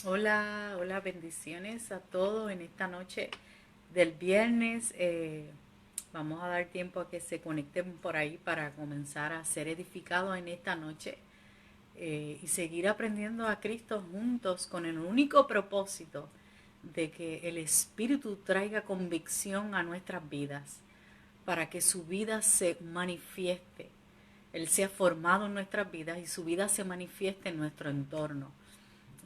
Hola, hola, bendiciones a todos en esta noche del viernes. Vamos a dar tiempo a que se conecten por ahí para comenzar a ser edificados en esta noche y seguir aprendiendo a Cristo juntos con el único propósito de que el Espíritu traiga convicción a nuestras vidas para que su vida se manifieste. Él sea formado en nuestras vidas y su vida se manifieste en nuestro entorno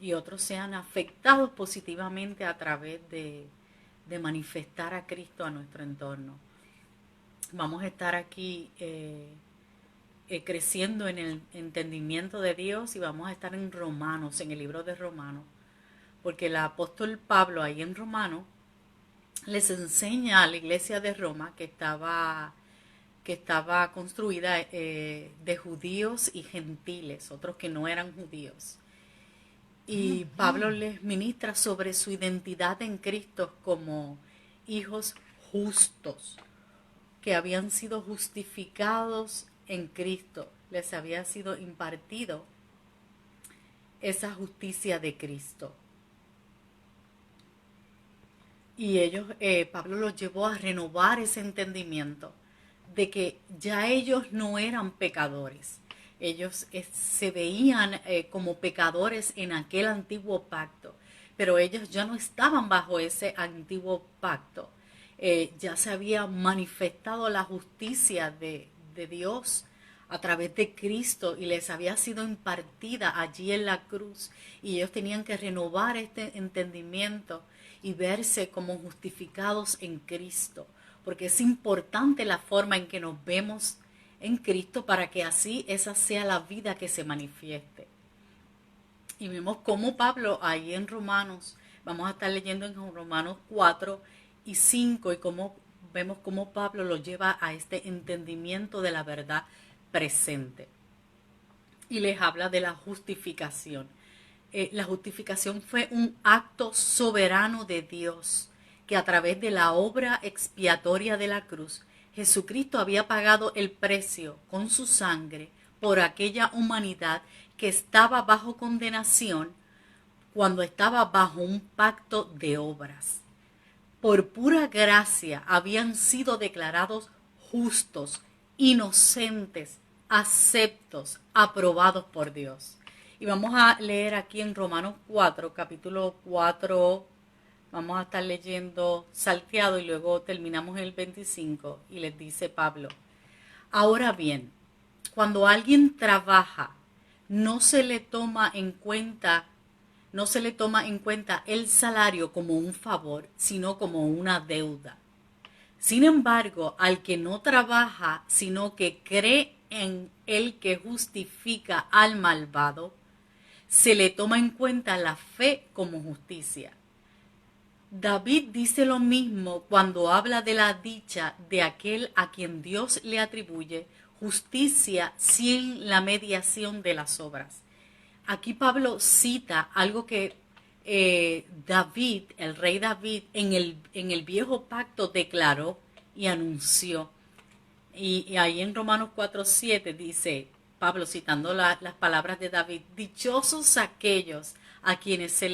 y otros sean afectados positivamente a través de manifestar a Cristo a nuestro entorno. Vamos a estar aquí creciendo en el entendimiento de Dios y vamos a estar en Romanos, en el libro de Romanos, porque el apóstol Pablo ahí en Romanos les enseña a la iglesia de Roma que estaba construida de judíos y gentiles, otros que no eran judíos. Y Pablo les ministra sobre su identidad en Cristo como hijos justos, que habían sido justificados en Cristo, les había sido impartido esa justicia de Cristo. Y Pablo los llevó a renovar ese entendimiento de que ya ellos no eran pecadores. Ellos se veían como pecadores en aquel antiguo pacto, pero ellos ya no estaban bajo ese antiguo pacto. Ya se había manifestado la justicia de Dios a través de Cristo y les había sido impartida allí en la cruz, y ellos tenían que renovar este entendimiento y verse como justificados en Cristo, porque es importante la forma en que nos vemos en Cristo para que así esa sea la vida que se manifieste. Y vemos cómo Pablo ahí en Romanos, vamos a estar leyendo en Romanos 4 y 5, y vemos cómo Pablo lo lleva a este entendimiento de la verdad presente. Y les habla de la justificación. La justificación fue un acto soberano de Dios, que a través de la obra expiatoria de la cruz, Jesucristo había pagado el precio con su sangre por aquella humanidad que estaba bajo condenación cuando estaba bajo un pacto de obras. Por pura gracia habían sido declarados justos, inocentes, aceptos, aprobados por Dios. Y vamos a leer aquí en Romanos 4, capítulo 4, vamos a estar leyendo salteado y luego terminamos en el 25, y les dice Pablo: ahora bien, cuando alguien trabaja, no se le toma en cuenta no se le toma en cuenta el salario como un favor, sino como una deuda. Sin embargo, al que no trabaja, sino que cree en el que justifica al malvado, se le toma en cuenta la fe como justicia. David dice lo mismo cuando habla de la dicha de aquel a quien Dios le atribuye justicia sin la mediación de las obras. Aquí Pablo cita algo que David, el rey David, en el viejo pacto declaró y anunció. Y ahí en Romanos 4:7 dice Pablo, citando las palabras de David: dichosos aquellos a quienes se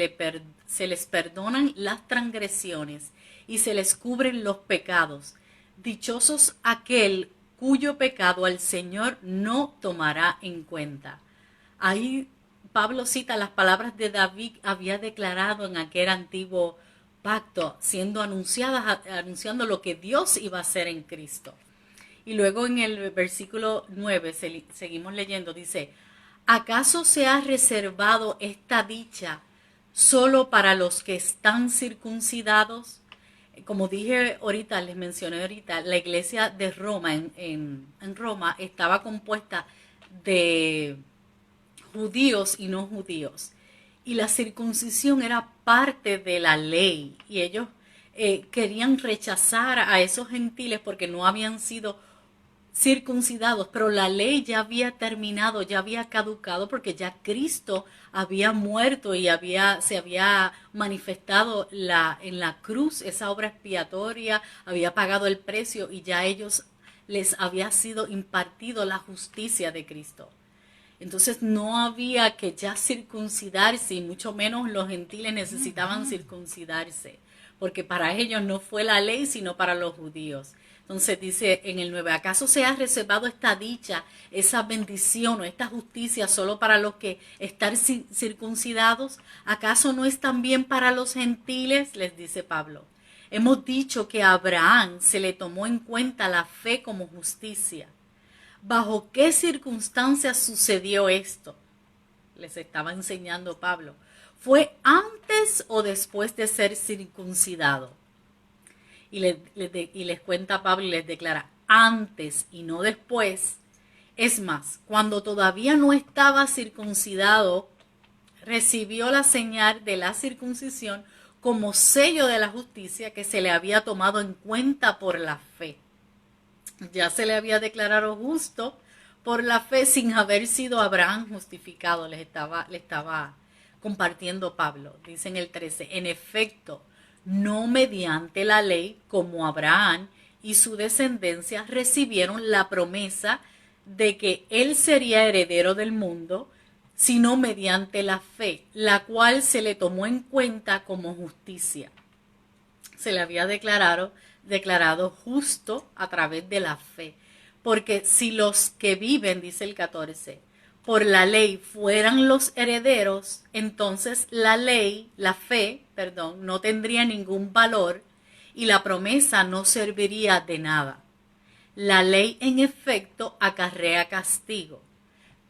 les perdonan las transgresiones y se les cubren los pecados. Dichosos aquel cuyo pecado el Señor no tomará en cuenta. Ahí Pablo cita las palabras de David había declarado en aquel antiguo pacto, siendo anunciadas, anunciando lo que Dios iba a hacer en Cristo. Y luego en el versículo 9 seguimos leyendo, dice: ¿acaso se ha reservado esta dicha solo para los que están circuncidados? Como dije ahorita, les mencioné ahorita, la iglesia de Roma, en Roma, estaba compuesta de judíos y no judíos. Y la circuncisión era parte de la ley, y ellos querían rechazar a esos gentiles porque no habían sido circuncidados, pero la ley ya había terminado, ya había caducado, porque ya Cristo había muerto y se había manifestado en la cruz esa obra expiatoria, había pagado el precio, y ya ellos les había sido impartido la justicia de Cristo. Entonces no había que ya circuncidarse, y mucho menos los gentiles necesitaban circuncidarse, porque para ellos no fue la ley, sino para los judíos. Entonces dice en el 9, ¿acaso se ha reservado esta dicha, esa bendición o esta justicia solo para los que están circuncidados? ¿Acaso no es también para los gentiles? Les dice Pablo. Hemos dicho que a Abraham se le tomó en cuenta la fe como justicia. ¿Bajo qué circunstancias sucedió esto? Les estaba enseñando Pablo. ¿Fue antes o después de ser circuncidado? Y les cuenta Pablo y les declara, antes y no después. Es más, cuando todavía no estaba circuncidado, recibió la señal de la circuncisión como sello de la justicia que se le había tomado en cuenta por la fe. Ya se le había declarado justo por la fe sin haber sido Abraham justificado, le estaba compartiendo Pablo. Dice en el 13, en efecto, no mediante la ley como Abraham y su descendencia recibieron la promesa de que él sería heredero del mundo, sino mediante la fe, la cual se le tomó en cuenta como justicia. Se le había declarado justo a través de la fe. Porque si los que viven, dice el 14, por la ley fueran los herederos, entonces la fe, no tendría ningún valor y la promesa no serviría de nada. La ley en efecto acarrea castigo,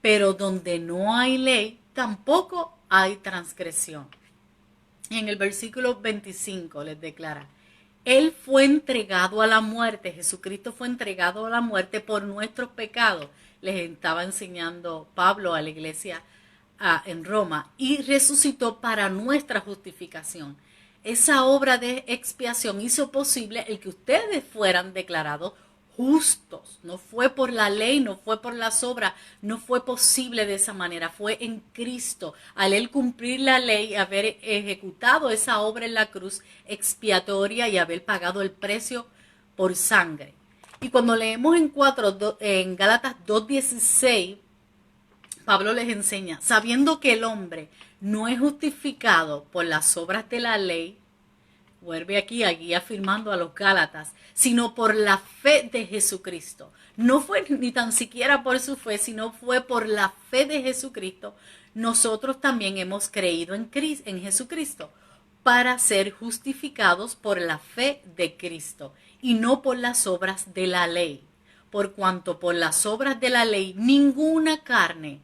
pero donde no hay ley tampoco hay transgresión. Y en el versículo 25 les declara, Él fue entregado a la muerte, Jesucristo fue entregado a la muerte por nuestros pecados. Les estaba enseñando Pablo a la iglesia en Roma, y resucitó para nuestra justificación. Esa obra de expiación hizo posible el que ustedes fueran declarados justos. No fue por la ley, no fue por las obras, no fue posible de esa manera. Fue en Cristo, al Él cumplir la ley, haber ejecutado esa obra en la cruz expiatoria y haber pagado el precio por sangre. Y cuando leemos en Gálatas 2:16, Pablo les enseña, sabiendo que el hombre no es justificado por las obras de la ley, vuelve aquí afirmando a los Gálatas, sino por la fe de Jesucristo. No fue ni tan siquiera por su fe, sino fue por la fe de Jesucristo. Nosotros también hemos creído en Jesucristo para ser justificados por la fe de Cristo y no por las obras de la ley. Por cuanto por las obras de la ley ninguna carne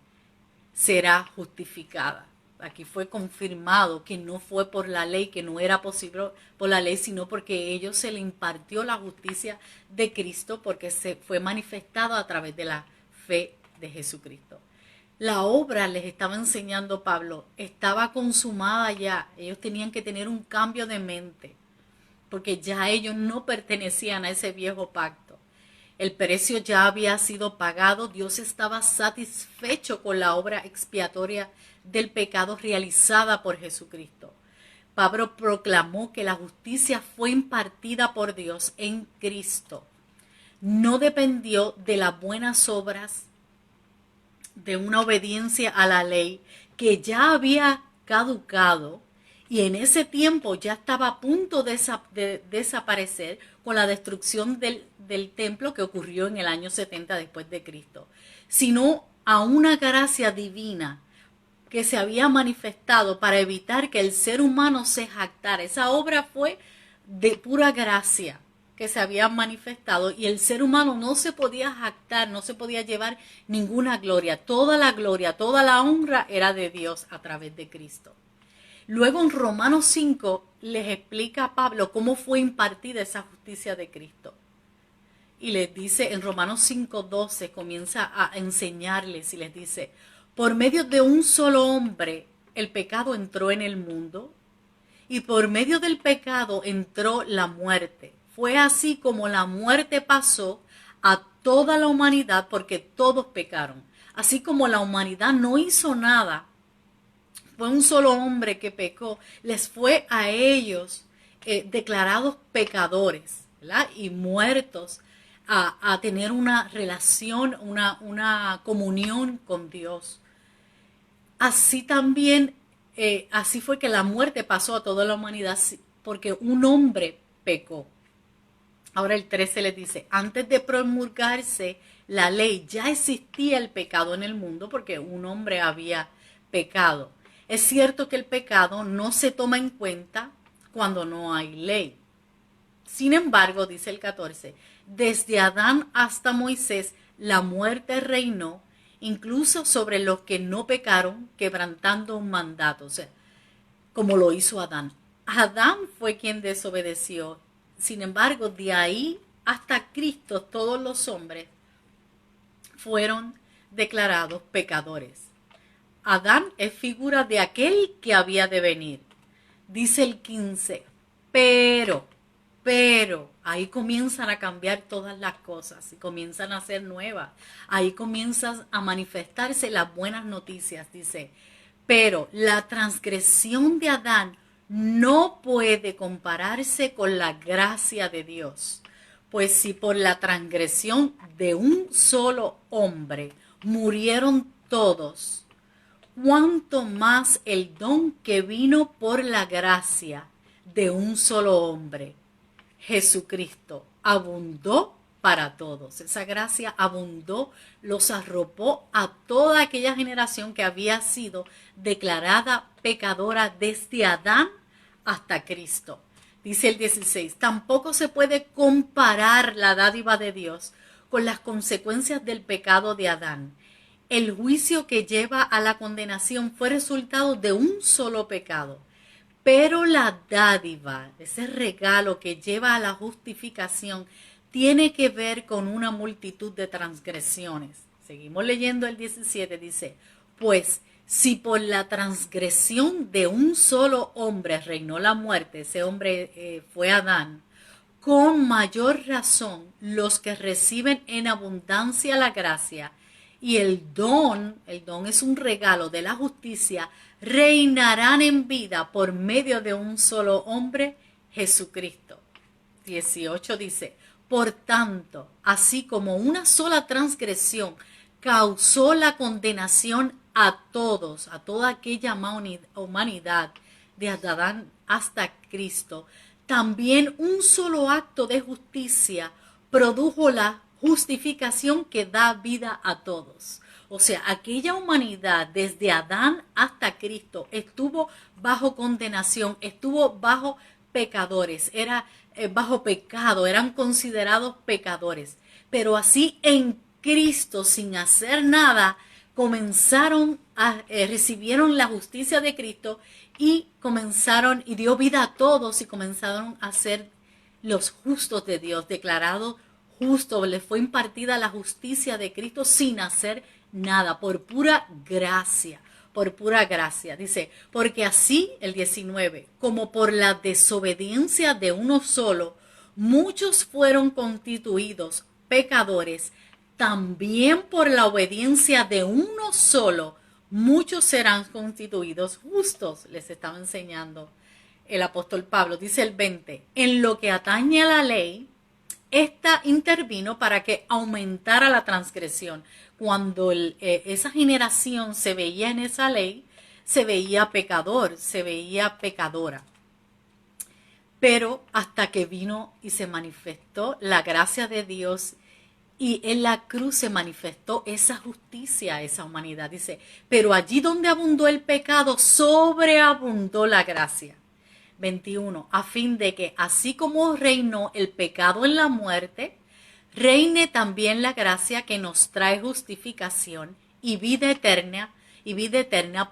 será justificada. Aquí fue confirmado que no fue por la ley, que no era posible por la ley, sino porque a ellos se le impartió la justicia de Cristo, porque se fue manifestado a través de la fe de Jesucristo. La obra, les estaba enseñando Pablo, estaba consumada ya. Ellos tenían que tener un cambio de mente, porque ya ellos no pertenecían a ese viejo pacto. El precio ya había sido pagado, Dios estaba satisfecho con la obra expiatoria del pecado realizada por Jesucristo. Pablo proclamó que la justicia fue impartida por Dios en Cristo. No dependió de las buenas obras, de una obediencia a la ley que ya había caducado, y en ese tiempo ya estaba a punto de desaparecer con la destrucción del templo que ocurrió en el año 70 después de Cristo, sino a una gracia divina que se había manifestado para evitar que el ser humano se jactara. Esa obra fue de pura gracia que se había manifestado, y el ser humano no se podía jactar, no se podía llevar ninguna gloria. Toda la honra era de Dios a través de Cristo. Luego en Romanos 5 les explica a Pablo cómo fue impartida esa justicia de Cristo. Y les dice en Romanos 5:12, comienza a enseñarles y les dice, por medio de un solo hombre el pecado entró en el mundo, y por medio del pecado entró la muerte. Fue así como la muerte pasó a toda la humanidad, porque todos pecaron. Así como la humanidad no hizo nada, fue un solo hombre que pecó, les fue a ellos declarados pecadores, ¿verdad? Y muertos a tener una relación, una comunión con Dios. Así también, así fue que la muerte pasó a toda la humanidad porque un hombre pecó. Ahora el 13 les dice, antes de promulgarse la ley ya existía el pecado en el mundo porque un hombre había pecado. Es cierto que el pecado no se toma en cuenta cuando no hay ley. Sin embargo, dice el 14, desde Adán hasta Moisés la muerte reinó incluso sobre los que no pecaron, quebrantando un mandato, o sea, como lo hizo Adán. Adán fue quien desobedeció. Sin embargo, de ahí hasta Cristo, todos los hombres fueron declarados pecadores. Adán es figura de aquel que había de venir. Dice el 15, pero, ahí comienzan a cambiar todas las cosas y comienzan a ser nuevas. Ahí comienzan a manifestarse las buenas noticias. Dice, pero la transgresión de Adán no puede compararse con la gracia de Dios. Pues si por la transgresión de un solo hombre murieron todos, cuánto más el don que vino por la gracia de un solo hombre, Jesucristo, abundó para todos. Esa gracia abundó, los arropó a toda aquella generación que había sido declarada pecadora desde Adán hasta Cristo. Dice el 16, tampoco se puede comparar la dádiva de Dios con las consecuencias del pecado de Adán. El juicio que lleva a la condenación fue resultado de un solo pecado. Pero la dádiva, ese regalo que lleva a la justificación, tiene que ver con una multitud de transgresiones. Seguimos leyendo el 17, dice, pues si por la transgresión de un solo hombre reinó la muerte, ese hombre fue Adán, con mayor razón los que reciben en abundancia la gracia y el don es un regalo de la justicia, reinarán en vida por medio de un solo hombre, Jesucristo. 18 dice, por tanto, así como una sola transgresión causó la condenación a todos, a toda aquella humanidad, de Adán hasta Cristo, también un solo acto de justicia produjo la justificación que da vida a todos. O sea, aquella humanidad desde Adán hasta Cristo estuvo bajo condenación, estuvo bajo pecadores, era bajo pecado, eran considerados pecadores. Pero así en Cristo, sin hacer nada, recibieron la justicia de Cristo y dio vida a todos y comenzaron a ser los justos de Dios, declarados justos. Les fue impartida la justicia de Cristo sin hacer nada, por pura gracia. Por pura gracia, dice, porque así, el 19, como por la desobediencia de uno solo, muchos fueron constituidos pecadores, también por la obediencia de uno solo, muchos serán constituidos justos, les estaba enseñando el apóstol Pablo. Dice el 20, en lo que atañe a la ley, esta intervino para que aumentara la transgresión. Cuando esa generación se veía en esa ley, se veía pecador, se veía pecadora. Pero hasta que vino y se manifestó la gracia de Dios y en la cruz se manifestó esa justicia a esa humanidad. Dice, pero allí donde abundó el pecado, sobreabundó la gracia. 21, a fin de que así como reinó el pecado en la muerte, reine también la gracia que nos trae justificación y vida eterna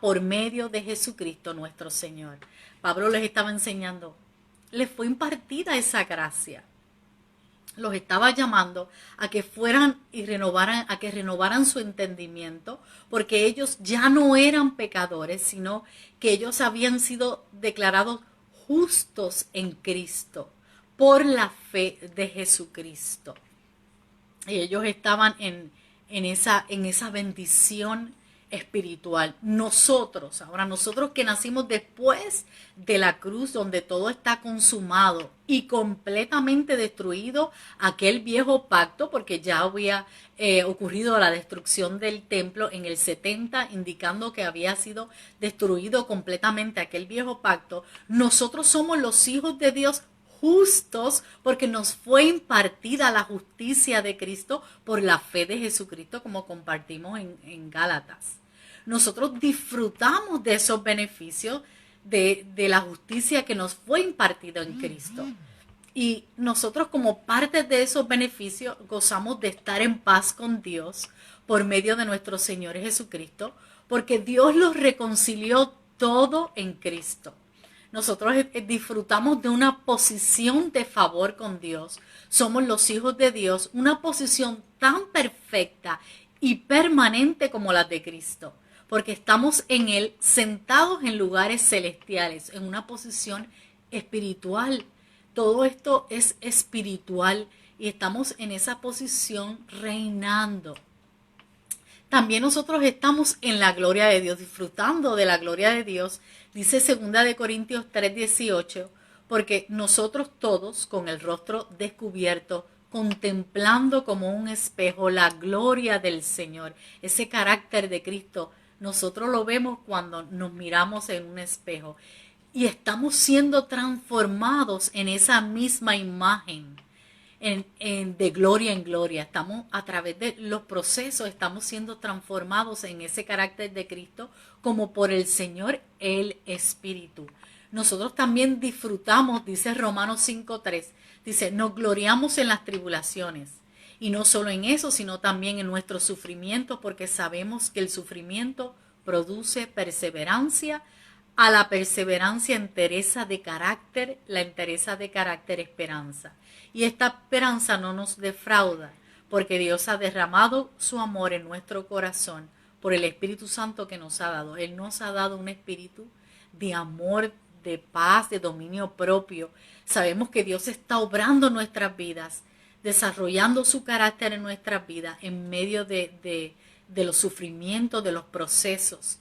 por medio de Jesucristo nuestro Señor. Pablo les estaba enseñando, les fue impartida esa gracia. Los estaba llamando a que fueran y renovaran su entendimiento, porque ellos ya no eran pecadores, sino que ellos habían sido declarados justos en Cristo por la fe de Jesucristo. Y ellos estaban en esa bendición espiritual. Ahora nosotros que nacimos después de la cruz, donde todo está consumado y completamente destruido, aquel viejo pacto, porque ya había ocurrido la destrucción del templo en el 70, indicando que había sido destruido completamente aquel viejo pacto. Nosotros somos los hijos de Dios justos porque nos fue impartida la justicia de Cristo por la fe de Jesucristo, como compartimos en Gálatas. Nosotros disfrutamos de esos beneficios de la justicia que nos fue impartida en Cristo. Y nosotros, como parte de esos beneficios, gozamos de estar en paz con Dios por medio de nuestro Señor Jesucristo, porque Dios los reconcilió todo en Cristo. Nosotros disfrutamos de una posición de favor con Dios. Somos los hijos de Dios, una posición tan perfecta y permanente como la de Cristo, porque estamos en Él sentados en lugares celestiales, en una posición espiritual. Todo esto es espiritual y estamos en esa posición reinando. También nosotros estamos en la gloria de Dios, disfrutando de la gloria de Dios. Dice 2 Corintios 3:18, porque nosotros todos, con el rostro descubierto, contemplando como un espejo la gloria del Señor, ese carácter de Cristo, nosotros lo vemos cuando nos miramos en un espejo y estamos siendo transformados en esa misma imagen. De gloria en gloria, estamos a través de los procesos, estamos siendo transformados en ese carácter de Cristo como por el Señor el Espíritu. Nosotros también disfrutamos, dice Romanos 5:3, dice, nos gloriamos en las tribulaciones, y no solo en eso, sino también en nuestros sufrimientos, porque sabemos que el sufrimiento produce perseverancia, a la perseverancia entereza de carácter, la entereza de carácter esperanza. Y esta esperanza no nos defrauda, porque Dios ha derramado su amor en nuestro corazón por el Espíritu Santo que nos ha dado. Él nos ha dado un espíritu de amor, de paz, de dominio propio. Sabemos que Dios está obrando en nuestras vidas, desarrollando su carácter en nuestras vidas en medio de los sufrimientos, de los procesos.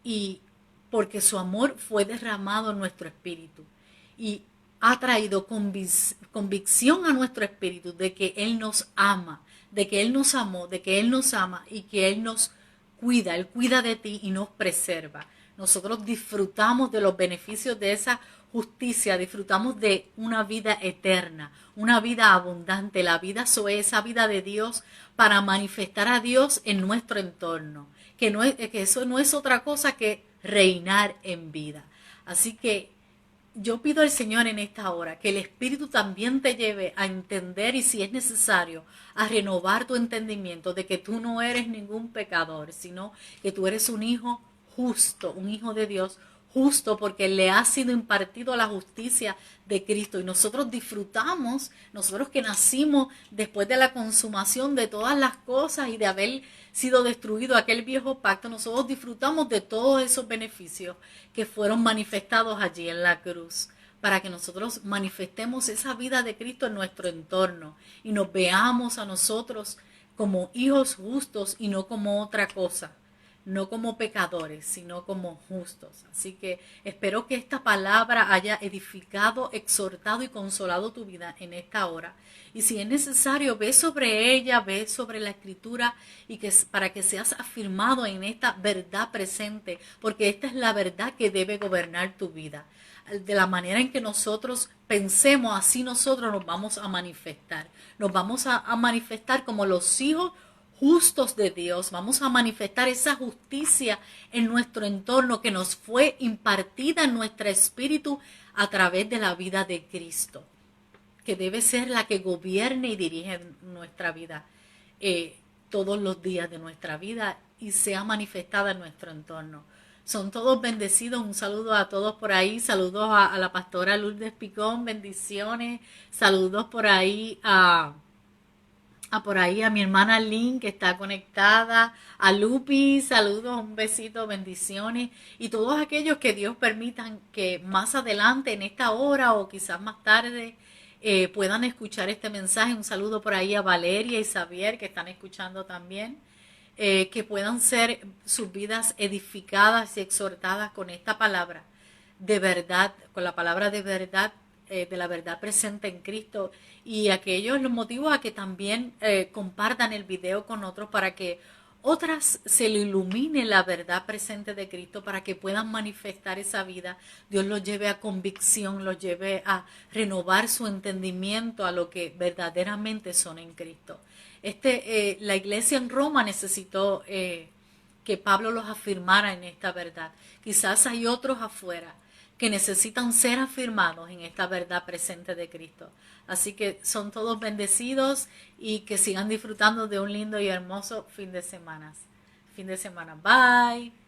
Y porque su amor fue derramado en nuestro espíritu y ha traído convicción a nuestro espíritu de que Él nos ama, de que Él nos amó, de que Él nos ama y que Él nos cuida, Él cuida de ti y nos preserva. Nosotros disfrutamos de los beneficios de esa justicia, disfrutamos de una vida eterna, una vida abundante, la vida Zoe, esa vida de Dios para manifestar a Dios en nuestro entorno, que eso no es otra cosa que reinar en vida. Así que yo pido al Señor en esta hora que el Espíritu también te lleve a entender y si es necesario a renovar tu entendimiento de que tú no eres ningún pecador, sino que tú eres un hijo justo, un hijo de Dios justo porque le ha sido impartido la justicia de Cristo y nosotros disfrutamos, nosotros que nacimos después de la consumación de todas las cosas y de haber sido destruido aquel viejo pacto, nosotros disfrutamos de todos esos beneficios que fueron manifestados allí en la cruz, para que nosotros manifestemos esa vida de Cristo en nuestro entorno y nos veamos a nosotros como hijos justos y no como otra cosa, no como pecadores, sino como justos. Así que espero que esta palabra haya edificado, exhortado y consolado tu vida en esta hora. Y si es necesario, ve sobre ella, ve sobre la Escritura y que para que seas afirmado en esta verdad presente, porque esta es la verdad que debe gobernar tu vida. De la manera en que nosotros pensemos, así nosotros nos vamos a manifestar. Nos vamos a manifestar como los hijos justos de Dios, vamos a manifestar esa justicia en nuestro entorno que nos fue impartida en nuestro espíritu a través de la vida de Cristo, que debe ser la que gobierne y dirige nuestra vida todos los días de nuestra vida y sea manifestada en nuestro entorno. Son todos bendecidos, un saludo a todos por ahí, saludos a la pastora Lourdes Picón, bendiciones, saludos por ahí a mi hermana Lynn que está conectada, a Lupi, saludos, un besito, bendiciones, y todos aquellos que Dios permitan que más adelante en esta hora o quizás más tarde puedan escuchar este mensaje. Un saludo por ahí a Valeria y Xavier que están escuchando también. que puedan ser sus vidas edificadas y exhortadas con esta palabra de verdad, con la palabra de la verdad presente en Cristo, y aquellos los motivo a que también compartan el video con otros para que otras se le ilumine la verdad presente de Cristo, para que puedan manifestar esa vida. Dios los lleve a convicción, los lleve a renovar su entendimiento a lo que verdaderamente son en Cristo. La iglesia en Roma necesitó que Pablo los afirmara en esta verdad. Quizás hay otros afuera que necesitan ser afirmados en esta verdad presente de Cristo. Así que son todos bendecidos y que sigan disfrutando de un lindo y hermoso fin de semana. Bye.